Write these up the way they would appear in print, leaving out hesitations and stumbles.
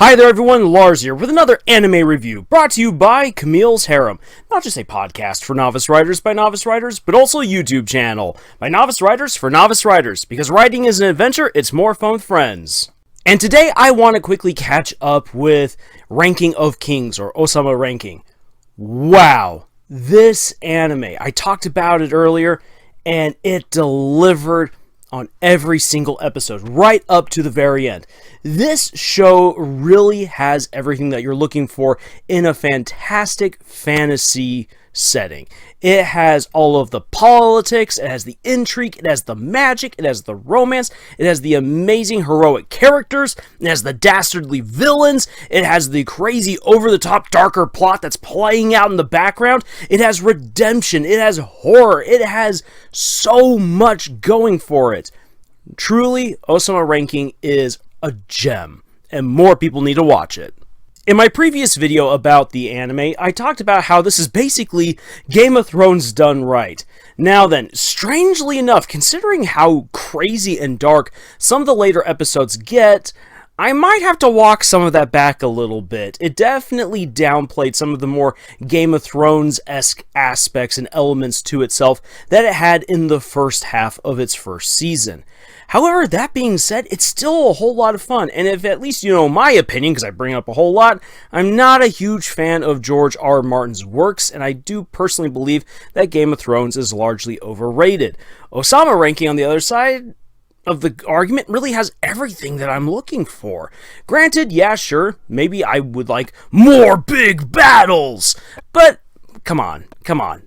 Hi there everyone, Lars here with another anime review brought to you by Camille's Harem. Not just a podcast for novice writers by novice writers, but also a YouTube channel by novice writers for novice writers, because writing is an adventure, it's more fun with friends. And today I want to quickly catch up with Ranking of Kings, or Ousama Ranking. Wow, this anime, I talked about it earlier, and it delivered on every single episode, right up to the very end. This show really has everything that you're looking for in a fantastic fantasy setting. It has all of the politics, it has the intrigue, it has the magic, it has the romance, it has the amazing heroic characters, it has the dastardly villains, it has the crazy over-the-top darker plot that's playing out in the background, it has redemption, it has horror, it has so much going for it. Truly, Ousama Ranking is a gem, and more people need to watch it. In my previous video about the anime, I talked about how this is basically Game of Thrones done right. Now then, strangely enough, considering how crazy and dark some of the later episodes get, I might have to walk some of that back a little bit. It definitely downplayed some of the more Game of Thrones-esque aspects and elements to itself that it had in the first half of its first season. However, that being said, it's still a whole lot of fun, and if at least you know my opinion, because I bring up a whole lot, I'm not a huge fan of George R. R. Martin's works, and I do personally believe that Game of Thrones is largely overrated. Ousama Ranking, on the other side of the argument, really has everything that I'm looking for. Granted, yeah, sure, maybe I would like more big battles, but come on.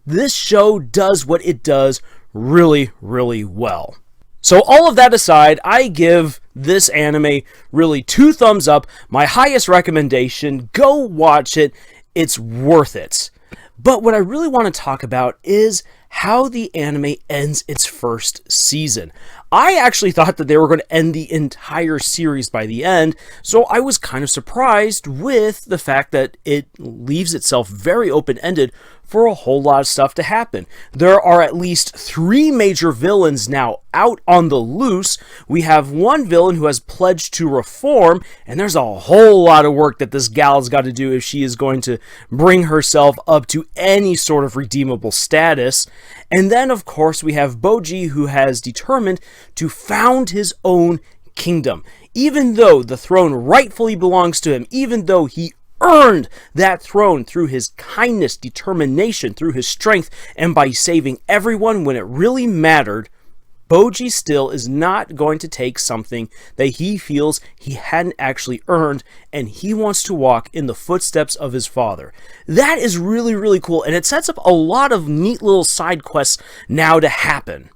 This show does what it does really, really well. So all of that aside, I give this anime really 2 thumbs up, my highest recommendation. Go watch it, it's worth it. But what I really want to talk about is how the anime ends its first season. I actually thought that they were going to end the entire series by the end, so I was kind of surprised with the fact that it leaves itself very open-ended for a whole lot of stuff to happen. There are at least 3 major villains now out on the loose. We have one villain who has pledged to reform, and there's a whole lot of work that this gal's got to do if she is going to bring herself up to any sort of redeemable status. And then, of course, we have Boji, who has determined to found his own kingdom. Even though the throne rightfully belongs to him, even though he earned that throne through his kindness, determination, through his strength, and by saving everyone when it really mattered, Boji still is not going to take something that he feels he hadn't actually earned, and he wants to walk in the footsteps of his father. That is really, really cool, and it sets up a lot of neat little side quests now to happen.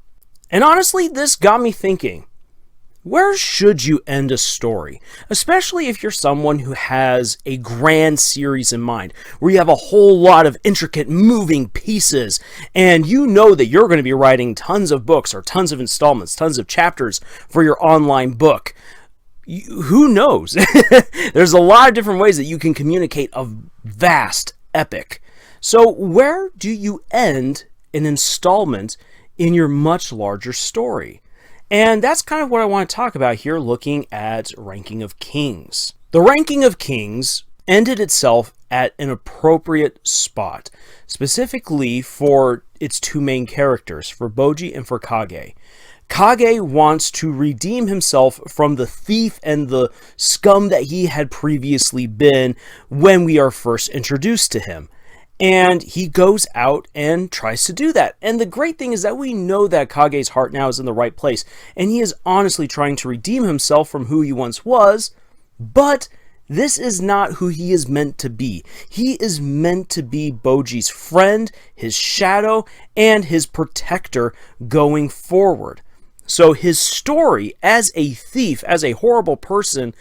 And honestly, this got me thinking, where should you end a story? Especially if you're someone who has a grand series in mind, where you have a whole lot of intricate moving pieces, and you know that you're going to be writing tons of books, or tons of installments, tons of chapters for your online book. Who knows? There's a lot of different ways that you can communicate a vast epic. So where do you end an installment in your much larger story? And that's kind of what I want to talk about here, looking at Ranking of Kings. The Ranking of Kings ended itself at an appropriate spot, specifically for its 2 main characters, for Boji and for Kage. Kage wants to redeem himself from the thief and the scum that he had previously been when we are first introduced to him. And he goes out and tries to do that. And the great thing is that we know that Kage's heart now is in the right place. And he is honestly trying to redeem himself from who he once was. But this is not who he is meant to be. He is meant to be Boji's friend, his shadow, and his protector going forward. So his story as a thief, as a horrible person,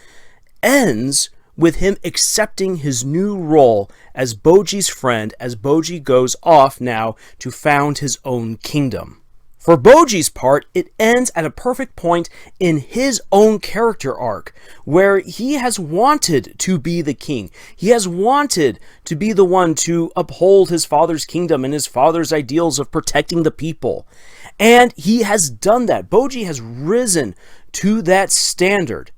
ends with him accepting his new role as Boji's friend as Boji goes off now to found his own kingdom. For Boji's part, it ends at a perfect point in his own character arc, where he has wanted to be the king. He has wanted to be the one to uphold his father's kingdom and his father's ideals of protecting the people. And he has done that. Boji has risen to that standard.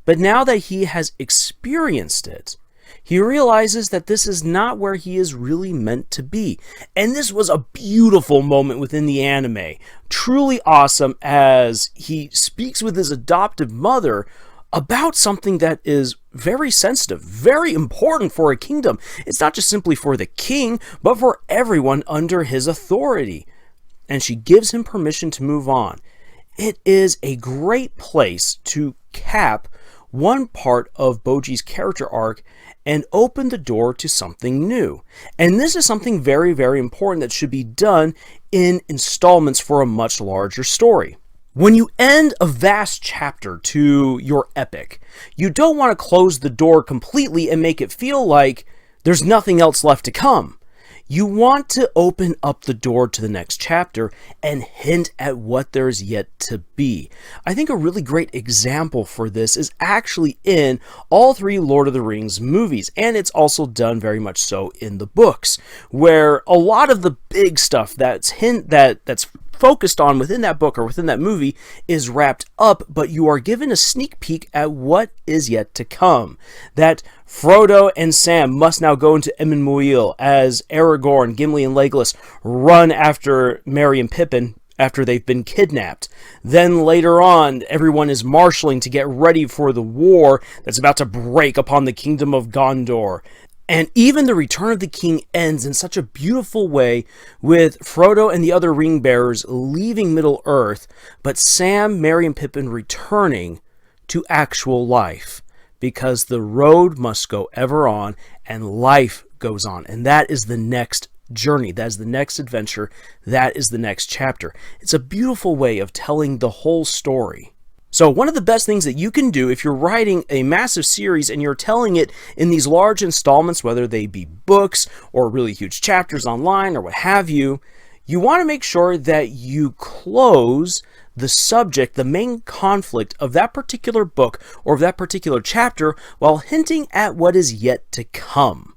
But now that he has experienced it, he realizes that this is not where he is really meant to be. And this was a beautiful moment within the anime. Truly awesome, as he speaks with his adoptive mother about something that is very sensitive, very important for a kingdom. It's not just simply for the king, but for everyone under his authority. And she gives him permission to move on. It is a great place to cap one part of Boji's character arc and open the door to something new. And this is something very, very important that should be done in installments for a much larger story. When you end a vast chapter to your epic, you don't want to close the door completely and make it feel like there's nothing else left to come. You want to open up the door to the next chapter and hint at what there is yet to be. I think a really great example for this is actually in all three Lord of the Rings movies, and it's also done very much so in the books, where a lot of the big stuff that's focused on within that book or within that movie is wrapped up, but you are given a sneak peek at what is yet to come. That Frodo and Sam must now go into Emyn Muil as Aragorn, Gimli, and Legolas run after Merry and Pippin after they've been kidnapped. Then later on, everyone is marshaling to get ready for the war that's about to break upon the kingdom of Gondor. And even the Return of the King ends in such a beautiful way, with Frodo and the other ring bearers leaving Middle-earth, but Sam, Merry, and Pippin returning to actual life, because the road must go ever on, and life goes on. And that is the next journey. That is the next adventure. That is the next chapter. It's a beautiful way of telling the whole story. So one of the best things that you can do if you're writing a massive series and you're telling it in these large installments, whether they be books or really huge chapters online or what have you, you want to make sure that you close the subject, the main conflict of that particular book or of that particular chapter, while hinting at what is yet to come.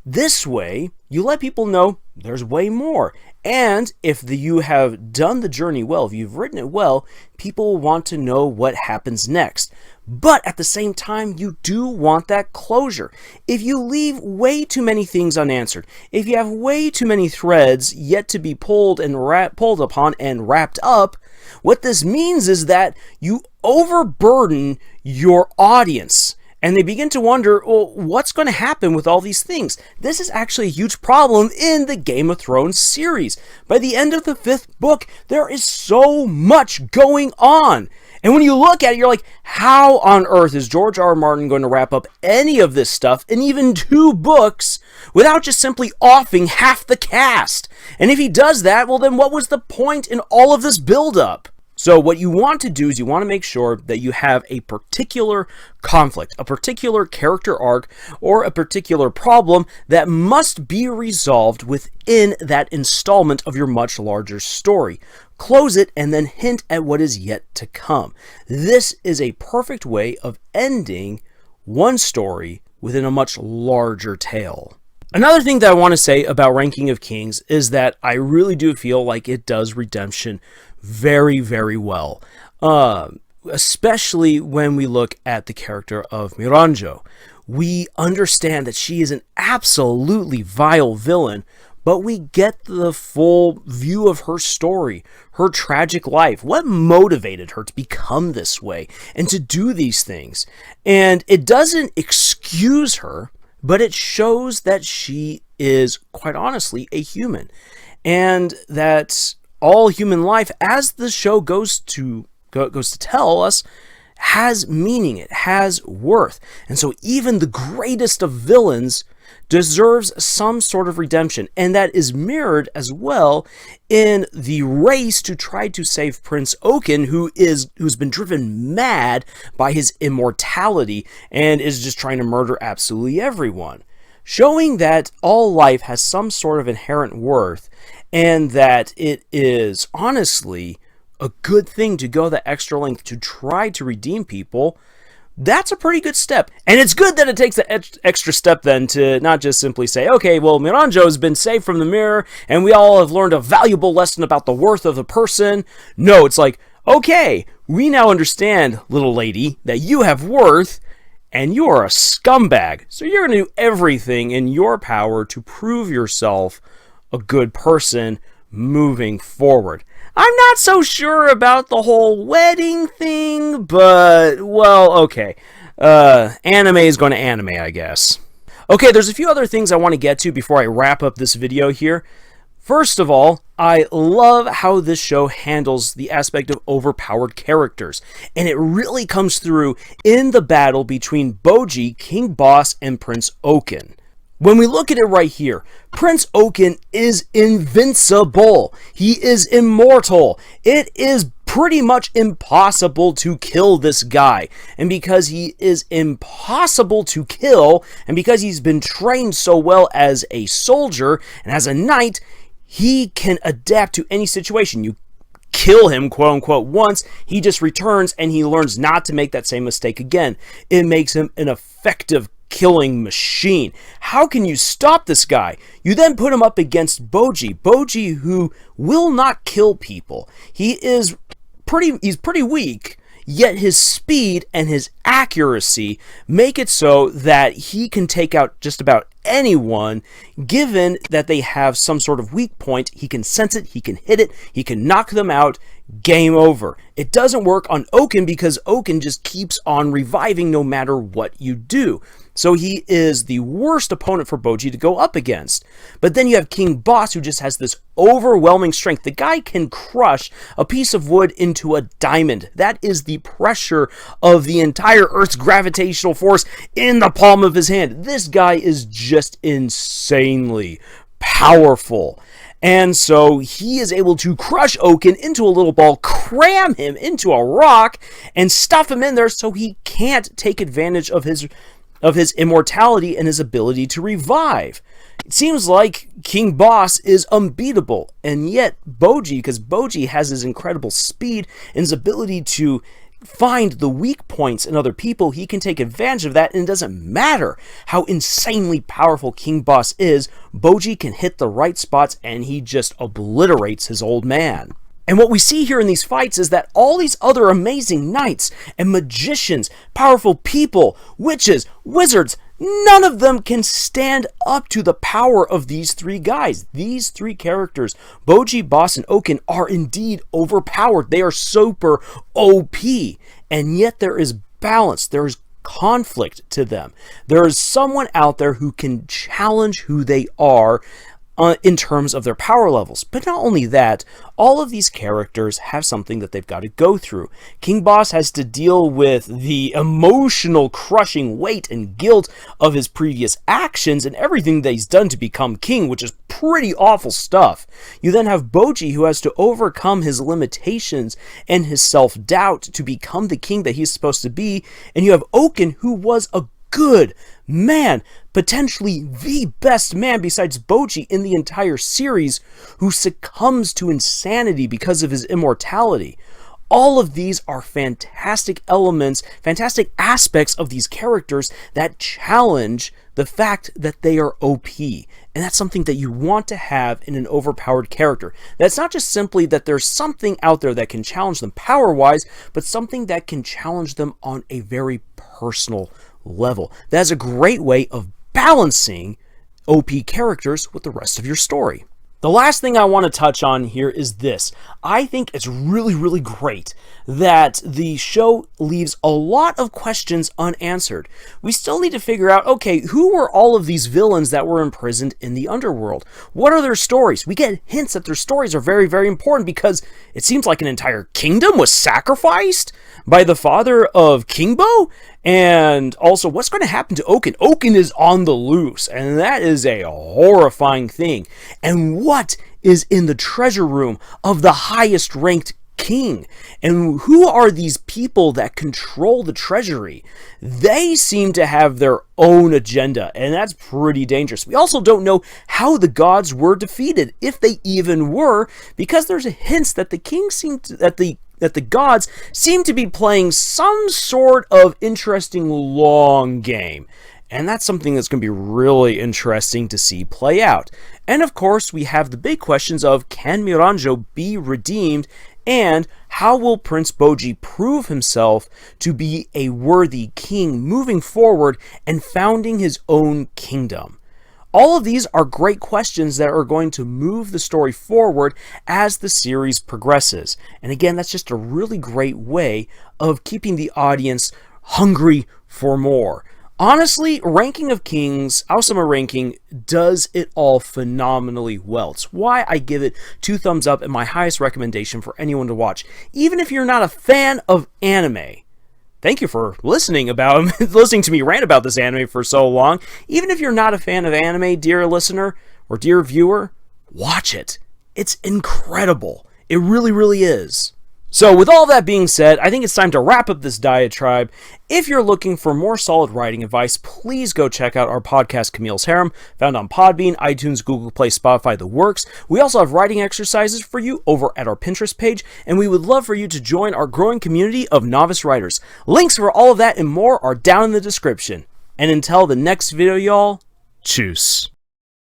This way, you let people know there's way more. And if you have done the journey well, if you've written it well, people will want to know what happens next. But at the same time, you do want that closure. If you leave way too many things unanswered, if you have way too many threads yet to be pulled upon and wrapped up, what this means is that you overburden your audience. And they begin to wonder, well, what's going to happen with all these things? This is actually a huge problem in the Game of Thrones series. By the end of the 5th book, there is so much going on. And when you look at it, you're like, how on earth is George R. R. Martin going to wrap up any of this stuff in even 2 books without just simply offing half the cast? And if he does that, well, then what was the point in all of this buildup? So what you want to do is you want to make sure that you have a particular conflict, a particular character arc, or a particular problem that must be resolved within that installment of your much larger story. Close it and then hint at what is yet to come. This is a perfect way of ending one story within a much larger tale. Another thing that I want to say about Ranking of Kings is that I really do feel like it does redemption very, very well. Especially when we look at the character of Miranjo. We understand that she is an absolutely vile villain, but we get the full view of her story, her tragic life, what motivated her to become this way and to do these things. And it doesn't excuse her, but it shows that she is, quite honestly, a human. And that all human life, as the show goes to tell us, has meaning, it has worth. And so even the greatest of villains deserves some sort of redemption, and that is mirrored as well in the race to try to save Prince Oaken, who's been driven mad by his immortality and is just trying to murder absolutely everyone, showing that all life has some sort of inherent worth, and that it is honestly a good thing to go that extra length to try to redeem people. That's a pretty good step. And it's good that it takes the extra step then to not just simply say, okay, well, Miranjo has been saved from the mirror and we all have learned a valuable lesson about the worth of the person. No, it's like, okay, We now understand, little lady, that you have worth, and you are a scumbag. So you're going to do everything in your power to prove yourself a good person moving forward. I'm not so sure about the whole wedding thing, but, well, okay. Anime is going to anime, I guess. Okay, there's a few other things I want to get to before I wrap up this video here. First of all, I love how this show handles the aspect of overpowered characters, and it really comes through in the battle between Boji, King Boss, and Prince Oaken. When we look at it right here, Prince Oaken is invincible. He is immortal. It is pretty much impossible to kill this guy. And because he is impossible to kill, and because he's been trained so well as a soldier and as a knight, he can adapt to any situation. You kill him, quote unquote, once, he just returns and he learns not to make that same mistake again. It makes him an effective killing machine. How can you stop this guy? You then put him up against Boji. Boji, who will not kill people. He's pretty weak, yet his speed and his accuracy make it so that he can take out just about anyone, given that they have some sort of weak point. He can sense it, he can hit it, he can knock them out. Game over. It doesn't work on Oaken because Oaken just keeps on reviving no matter what you do. So he is the worst opponent for Boji to go up against. But then you have King Boss, who just has this overwhelming strength. The guy can crush a piece of wood into a diamond. That is the pressure of the entire Earth's gravitational force in the palm of his hand. This guy is just insanely powerful. And so he is able to crush Oaken into a little ball, cram him into a rock, and stuff him in there so he can't take advantage of his immortality and his ability to revive. It seems like King Boss is unbeatable, and yet Boji, because Boji has his incredible speed and his ability to find the weak points in other people, he can take advantage of that, and it doesn't matter how insanely powerful King Boss is, Boji can hit the right spots and he just obliterates his old man. And what we see here in these fights is that all these other amazing knights and magicians, powerful people, witches, wizards, none of them can stand up to the power of these three guys. These three characters, Boji, Boss, and Oaken, are indeed overpowered. They are super OP. And yet there is balance. There is conflict to them. There is someone out there who can challenge who they are in terms of their power levels. But not only that, all of these characters have something that they've got to go through. King Boss has to deal with the emotional crushing weight and guilt of his previous actions and everything that he's done to become king, which is pretty awful stuff. You then have Boji, who has to overcome his limitations and his self-doubt to become the king that he's supposed to be. And you have Oaken, who was a good man, potentially the best man besides Boji in the entire series, who succumbs to insanity because of his immortality. All of these are fantastic elements, fantastic aspects of these characters that challenge the fact that they are OP. And that's something that you want to have in an overpowered character. That's not just simply that there's something out there that can challenge them power-wise, but something that can challenge them on a very personal level. That's a great way of balancing OP characters with the rest of your story. The last thing I want to touch on here is this. I think it's really great that the show leaves a lot of questions unanswered. We still need to figure out, okay, who were all of these villains that were imprisoned in the underworld? What are their stories? We get hints that their stories are very important because it seems like an entire kingdom was sacrificed by the father of Kingbo. And also, what's going to happen to Oaken? Oaken is on the loose, and that is a horrifying thing. And what is in the treasure room of the highest ranked king? And who are these people that control the treasury? They seem to have their own agenda, and that's pretty dangerous. We also don't know how the gods were defeated, if they even were, because there's hints that the king seemed to, that the gods seem to be playing some sort of interesting long game. And that's something that's going to be really interesting to see play out. And of course, we have the big questions of, can Miranjo be redeemed? And how will Prince Boji prove himself to be a worthy king moving forward and founding his own kingdom? All of these are great questions that are going to move the story forward as the series progresses. And again, that's just a really great way of keeping the audience hungry for more. Honestly, Ranking of Kings, Ousama Ranking, does it all phenomenally well. It's why I give it 2 thumbs up and my highest recommendation for anyone to watch. Even if you're not a fan of anime. Thank you for listening to me rant about this anime for so long. Even if you're not a fan of anime, dear listener or dear viewer, watch it. It's incredible. It really, really is. So with all that being said, I think it's time to wrap up this diatribe. If you're looking for more solid writing advice, please go check out our podcast, Camille's Harem, found on Podbean, iTunes, Google Play, Spotify, the works. We also have writing exercises for you over at our Pinterest page, and we would love for you to join our growing community of novice writers. Links for all of that and more are down in the description. And until the next video, y'all, tschüss.